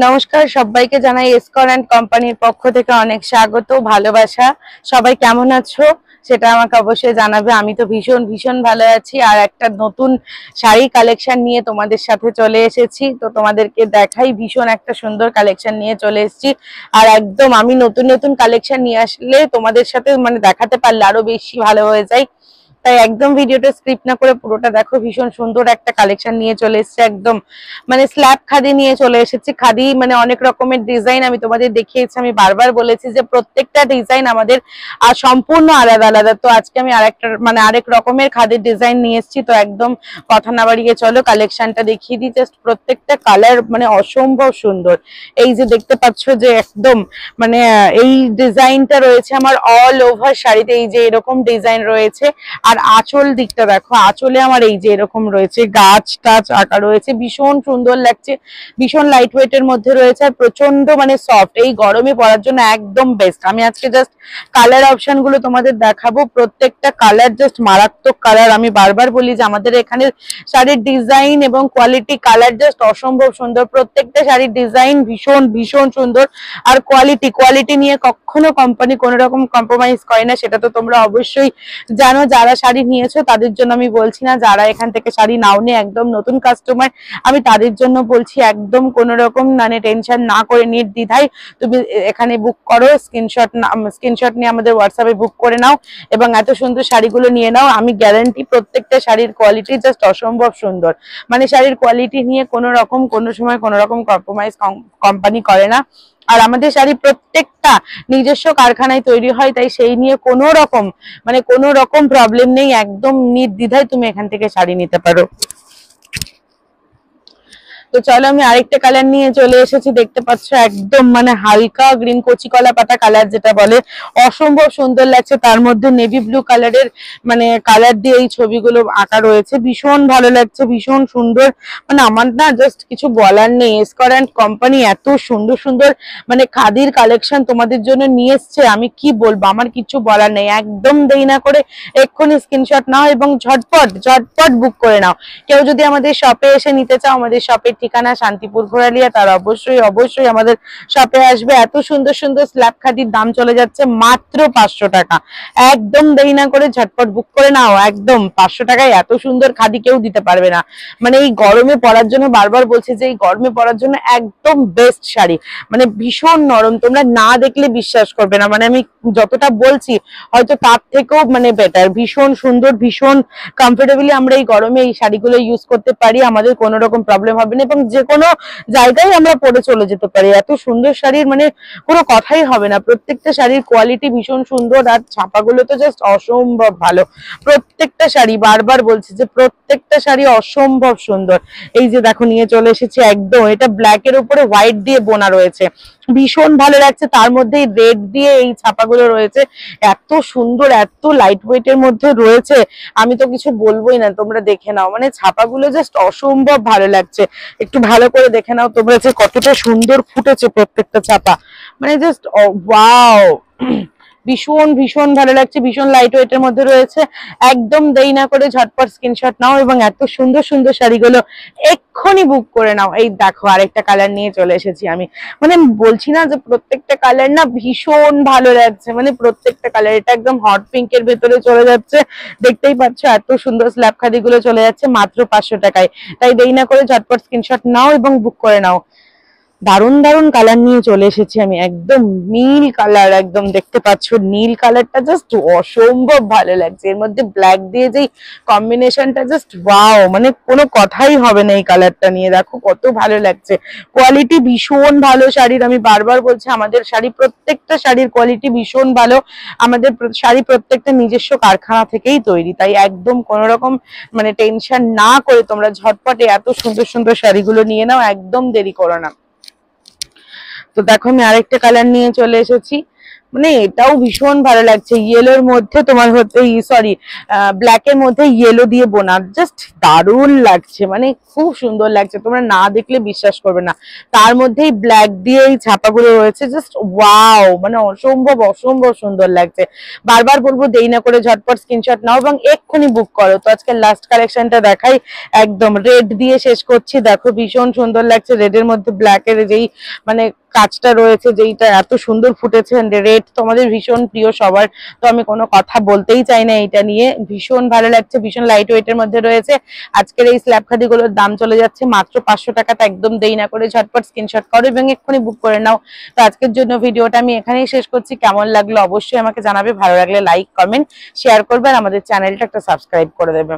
নমস্কার, সবাইকে জানাই এসকর অ্যান্ড কোম্পানির পক্ষ থেকে অনেক স্বাগত, ভালোবাসা। সবাই কেমন আছো সেটা আমাকে অবশ্যই জানাবে। আমি তো ভীষণ ভীষণ ভালো আছি। আর একটা নতুন শাড়ি কালেকশন নিয়ে তোমাদের সাথে চলে এসেছি, তো তোমাদেরকে দেখাই। ভীষণ একটা সুন্দর কালেকশন নিয়ে চলে এসেছি। আর একদম আমি নতুন নতুন কালেকশন নিয়ে আসলে তোমাদের সাথে দেখাতে পারলে আরো বেশি ভালো হয়ে যায়। তাই একদম ভিডিওটা স্ক্রিপ্ট না করে পুরোটা দেখো। ভীষণ সুন্দর একটা কালেকশন নিয়ে চলে এসেছে, একদম স্ল্যাব খাদি নিয়ে চলে এসেছি। খাদি অনেক রকমের ডিজাইন আমি তোমাদের দেখিয়েছি। আমি বারবার বলেছি যে প্রত্যেকটা ডিজাইন আমাদের সম্পূর্ণ আলাদা আলাদা। তো আজকে আমি আরেক রকমের খাদির ডিজাইন নিয়ে এসেছি। তো একদম কথা না বাড়িয়ে চলো কালেকশনটা দেখিয়ে দিই। জাস্ট প্রত্যেকটা কালার অসম্ভব সুন্দর। এই যে দেখতে পাচ্ছ যে একদম এই ডিজাইনটা রয়েছে আমার অল ওভার শাড়িতে। এই যে এরকম ডিজাইন রয়েছে। আর আঁচল দিকটা দেখো, আঁচলে আমার এই যে এরকম রয়েছে গাছ টাছ আঁকা রয়েছে, ভীষণ সুন্দর লাগছে। ভীষণ লাইট ওয়েট এর মধ্যে রয়েছে আর প্রচন্ড সফট। এই গরমে পরার জন্য একদম বেস্ট। আমি আজকে জাস্ট কালার অপশন গুলো তোমাদের দেখাবো। প্রত্যেকটা কালার জাস্ট মারাত্মক কালার। আমি বারবার বলি যে আমাদের এখানে শাড়ির ডিজাইন এবং কোয়ালিটি কালার জাস্ট অসম্ভব সুন্দর। প্রত্যেকটা শাড়ির ডিজাইন ভীষণ ভীষণ সুন্দর। আর কোয়ালিটি নিয়ে কখনো কোম্পানি কোনো রকম কম্প্রোমাইজ করে না, সেটা তো তোমরা অবশ্যই জানো। যারা শাড়ি নিয়েছো তাদের জন্য আমি বলছি না, যারা এখান থেকে শাড়ি নাওনি একদম নতুন কাস্টমার, আমি তাদের জন্য বলছি একদম কোন রকম টেনশন না করে নির্দ্বিধায় তুমি এখানে বুক করো। স্ক্রিনশট নিয়ে আমাদের হোয়াটসঅ্যাপে বুক করে নাও এবং এত সুন্দর শাড়িগুলো নিয়ে নাও। আমি গ্যারান্টি প্রত্যেকটা শাড়ির কোয়ালিটি জাস্ট অসম্ভব সুন্দর। শাড়ির কোয়ালিটি নিয়ে কোনো সময় কোনো রকম কম্প্রোমাইজ কোম্পানি করে না। আর আমাদের শাড়ি প্রত্যেকটা নিজস্ব কারখানায় তৈরি হয়, তাই সেই নিয়ে কোনো রকম প্রবলেম নেই। একদম নির্দ্বিধায় তুমি এখান থেকে শাড়ি নিতে পারো। তো চলো আমি আরেকটা কালার নিয়ে চলে এসেছি। দেখতে পাচ্ছ একদম হালকা গ্রিন কচি কলা পাতা কালার যেটা বলে, অসম্ভব সুন্দর লাগছে। তার মধ্যে নেভি ব্লু কালারের কালার দিয়ে এই ছবিগুলো আঁকা রয়েছে, ভীষণ ভালো লাগছে, ভীষণ সুন্দর। আমার না জাস্ট কিছু বলার নেই। এসকর অ্যান্ড কোম্পানি এত সুন্দর সুন্দর খাদির কালেকশন তোমাদের জন্য নিয়ে এসছে, আমি কি বলবো, আমার কিছু বলার নেই। একদম দেরি না করে এক্ষুনি স্ক্রিনশট নাও এবং ঝটপট বুক করে নাও। কেউ যদি আমাদের শপে এসে নিতে চাও, আমাদের শপের ঠিকানা শান্তিপুর ঘোরালিয়া, তার অবশ্যই আমাদের শপে আসবে। এত সুন্দর সুন্দর স্ল্যাব খাদির দাম চলে যাচ্ছে মাত্র 500 টাকা। একদম দেরি না করে ঝটপট বুক করে নাও। একদম 500 টাকায় এত সুন্দর খাদি কেউ দিতে পারবে না। এই গরমে পরার জন্য, বারবার বলছি যে এই গরমে পরার জন্য একদম বেস্ট শাড়ি। ভীষণ নরম, তোমরা না দেখলে বিশ্বাস করবে না। আমি যতটা বলছি হয়তো তার থেকেও বেটার। ভীষণ সুন্দর, ভীষণ কমফোর্টেবলি আমরা এই গরমে এই শাড়িগুলো ইউজ করতে পারি। আমাদের কোনো রকম প্রবলেম হবে না এবং যে কোনো জায়গায় আমরা পরে চলে যেতে পারি। এত সুন্দর শাড়ির কোনো কথাই হবে না। প্রত্যেকটা শাড়ির কোয়ালিটি ভীষণ সুন্দর আর ছাপাগুলো তো জাস্ট অসম্ভব ভালো। প্রত্যেকটা শাড়ি, বারবার বলছি যে প্রত্যেকটা শাড়ি অসম্ভব সুন্দর। এই যে দেখো নিয়ে চলে এসেছি একদম, এটা ব্ল্যাক এর উপরে হোয়াইট দিয়ে বোনা রয়েছে, ভীষণ ভালো লাগছে। তার মধ্যে রেড দিয়ে এই ছাপাগুলো রয়েছে, এত সুন্দর, এত লাইট ওয়েট এর মধ্যে রয়েছে, আমি তো কিছু বলবোই না। তোমরা দেখে নাও, ছাপাগুলো জাস্ট অসম্ভব ভালো লাগছে। একটু ভালো করে দেখে নাও তোমরা যে কতটা সুন্দর ফুটেছে প্রত্যেকটা ছাপা। জাস্ট ওয়াও, ভীষণ ভীষণ ভালো লাগছে। ভীষণ লাইট ওয়েট এর মধ্যে রয়েছে। একদম দেরি না করে ঝটপট স্ক্রিনশট নাও এবং এত সুন্দর সুন্দর শাড়িগুলো এক্ষুনি বুক করে নাও। এই দেখো আরেকটা কালার নিয়ে চলে এসেছি আমি। বলছি না যে প্রত্যেকটা কালার না ভীষণ ভালো লাগছে। প্রত্যেকটা কালার, এটা একদম হট পিঙ্ক এর ভেতরে চলে যাচ্ছে। দেখতেই পাচ্ছ এত সুন্দর স্ল্যাব খাদি গুলো চলে যাচ্ছে মাত্র 500 টাকায়। তাই দেরি না করে ঝটপট স্ক্রিনশট নাও এবং বুক করে নাও। দারুণ দারুণ কালার নিয়ে চলে এসেছি আমি। একদম নীল কালার, একদম দেখতে পাচ্ছ নীল কালারটা জাস্ট অসম্ভব ভালো লাগছে। এর মধ্যে ব্ল্যাক দিয়ে যেই কম্বিনেশনটা জাস্ট ওয়াও, কোনো কথাই হবে না এই কালারটা নিয়ে। দেখো কত ভালো লাগছে। কোয়ালিটি ভীষণ ভালো শাড়ির। আমি বারবার বলছি আমাদের শাড়ি, প্রত্যেকটা শাড়ির কোয়ালিটি ভীষণ ভালো। আমাদের শাড়ি প্রত্যেকটা নিজস্ব কারখানা থেকেই তৈরি, তাই একদম কোনো রকম টেনশন না করে তোমরা ঝটপটে এত সুন্দর সুন্দর শাড়িগুলো নিয়ে নাও। একদম দেরি করো না। তো দেখো আমি আরেকটা কালার নিয়ে চলে এসেছি। মানে এটাও ভীষণ ভালো লাগছে, ইয়েলোর মধ্যে তোমার হচ্ছে সরি ব্ল্যাক এর মধ্যে ইয়েলো দিয়ে বোনা, জাস্ট দারুণ লাগছে, মানে খুব সুন্দর লাগছে, তোমরা না দেখলে বিশ্বাস করবে না। তার মধ্যেই ব্ল্যাক দিয়ে এই ছাপাগুলো রয়েছে, জাস্ট ওয়াও, মানে অসম্ভব অসম্ভব সুন্দর লাগছে। বারবার বলবো দেরি না করে ঝটপট স্ক্রিনশট নাও এবং এক্ষুনি বুক করো। তো আজকে লাস্ট কালেকশনটা দেখাই, একদম রেড দিয়ে শেষ করছি। দেখো ভীষণ সুন্দর লাগছে, রেড এর মধ্যে ব্ল্যাক এর যেই মানে কাজটা রয়েছে, যেইটা এত সুন্দর ফুটেছে। রেড তো আমাদের ভীষণ প্রিয় সবার, তো আমি কোনো কথা বলতেই চাই না এটা নিয়ে, ভীষণ ভালো লাগছে, ভীষণ লাইট ওয়েট এর মধ্যে রয়েছে। আজকের এই স্ল্যাব খাদিগুলোর দাম চলে যাচ্ছে মাত্র 500 টাকাতে, একদম দেরি না করে ঝটপট স্ক্রিনশট করো এবং এক্ষুনি বুক করে নাও। তো আজকের জন্য ভিডিওটা আমি এখানেই শেষ করছি। কেমন লাগলো অবশ্যই আমাকে জানাবে, ভালো লাগলে লাইক কমেন্ট শেয়ার করবে আর আমাদের চ্যানেলটা একটা সাবস্ক্রাইব করে দেবে।